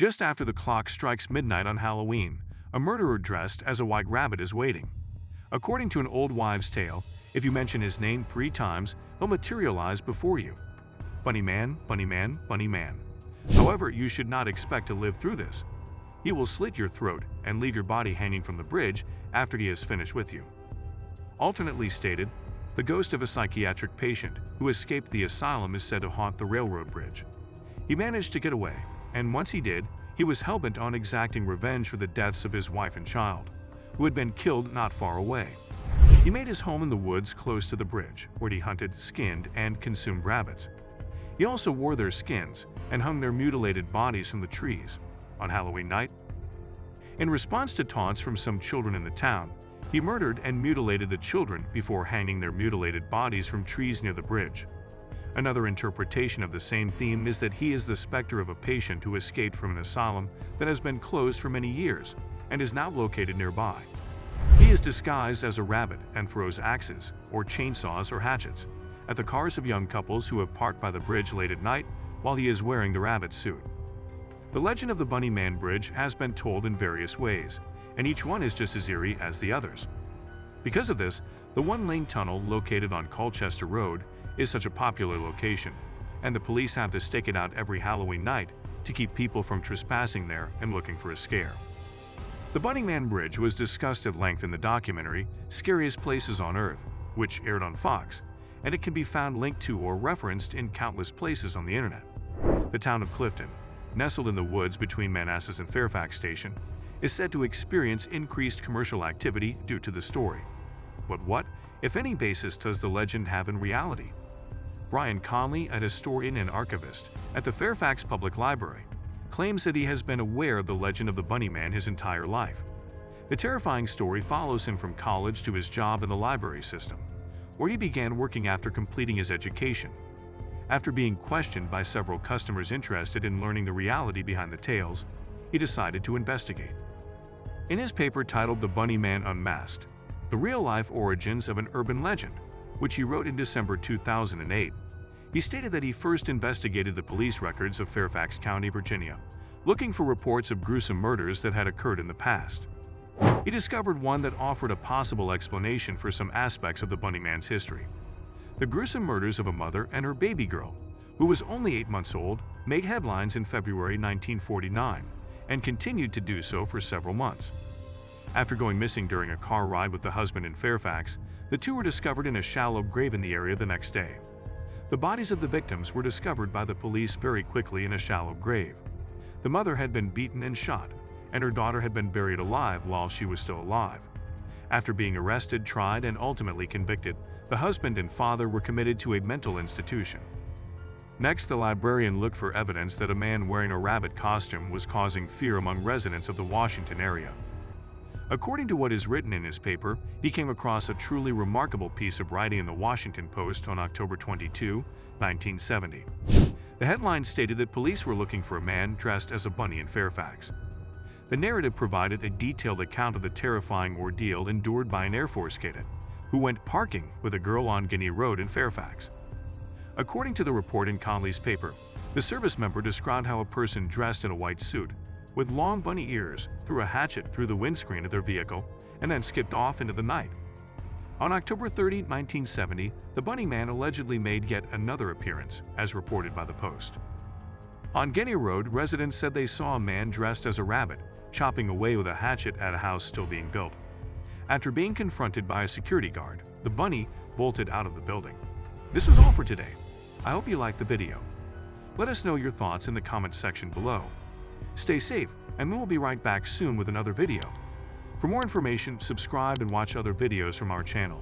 Just after the clock strikes midnight on Halloween, a murderer dressed as a white rabbit is waiting. According to an old wives' tale, if you mention his name 3 times, he'll materialize before you. Bunny man, bunny man, bunny man. However, you should not expect to live through this. He will slit your throat and leave your body hanging from the bridge after he has finished with you. Alternately stated, the ghost of a psychiatric patient who escaped the asylum is said to haunt the railroad bridge. He managed to get away, and once he did, he was hellbent on exacting revenge for the deaths of his wife and child, who had been killed not far away. He made his home in the woods close to the bridge, where he hunted, skinned, and consumed rabbits. He also wore their skins and hung their mutilated bodies from the trees on Halloween night. In response to taunts from some children in the town, he murdered and mutilated the children before hanging their mutilated bodies from trees near the bridge. Another interpretation of the same theme is that he is the specter of a patient who escaped from an asylum that has been closed for many years and is now located nearby. He is disguised as a rabbit and throws axes, or chainsaws or hatchets, at the cars of young couples who have parked by the bridge late at night while he is wearing the rabbit suit. The legend of the Bunny Man Bridge has been told in various ways, and each one is just as eerie as the others. Because of this, the one-lane tunnel located on Colchester Road is such a popular location, and the police have to stake it out every Halloween night to keep people from trespassing there and looking for a scare. The Bunny Man Bridge was discussed at length in the documentary Scariest Places on Earth, which aired on Fox, and it can be found linked to or referenced in countless places on the internet. The town of Clifton, nestled in the woods between Manassas and Fairfax Station, is said to experience increased commercial activity due to the story. But what, if any, basis does the legend have in reality? Brian Conley, a historian and archivist at the Fairfax Public Library, claims that he has been aware of the legend of the Bunny Man his entire life. The terrifying story follows him from college to his job in the library system, where he began working after completing his education. After being questioned by several customers interested in learning the reality behind the tales, he decided to investigate. In his paper titled The Bunny Man Unmasked, The Real-Life Origins of an Urban Legend, which he wrote in December 2008, he stated that he first investigated the police records of Fairfax County, Virginia, looking for reports of gruesome murders that had occurred in the past. He discovered one that offered a possible explanation for some aspects of the Bunny Man's history. The gruesome murders of a mother and her baby girl, who was only 8 months old, made headlines in February 1949 and continued to do so for several months. After going missing during a car ride with the husband in Fairfax, the two were discovered in a shallow grave in the area the next day. The bodies of the victims were discovered by the police very quickly in a shallow grave. The mother had been beaten and shot, and her daughter had been buried alive while she was still alive. After being arrested, tried, and ultimately convicted, the husband and father were committed to a mental institution. Next, the librarian looked for evidence that a man wearing a rabbit costume was causing fear among residents of the Washington area. According to what is written in his paper, he came across a truly remarkable piece of writing in the Washington Post on October 22, 1970. The headline stated that police were looking for a man dressed as a bunny in Fairfax. The narrative provided a detailed account of the terrifying ordeal endured by an Air Force cadet who went parking with a girl on Guinea Road in Fairfax. According to the report in Conley's paper, the service member described how a person dressed in a white suit with long bunny ears threw a hatchet through the windscreen of their vehicle and then skipped off into the night. On October 30, 1970, the Bunny Man allegedly made yet another appearance, as reported by the Post. On Guinea Road, residents said they saw a man dressed as a rabbit chopping away with a hatchet at a house still being built. After being confronted by a security guard, the bunny bolted out of the building. This was all for today. I hope you liked the video. Let us know your thoughts in the comments section below. Stay safe, and we will be right back soon with another video. For more information, subscribe and watch other videos from our channel.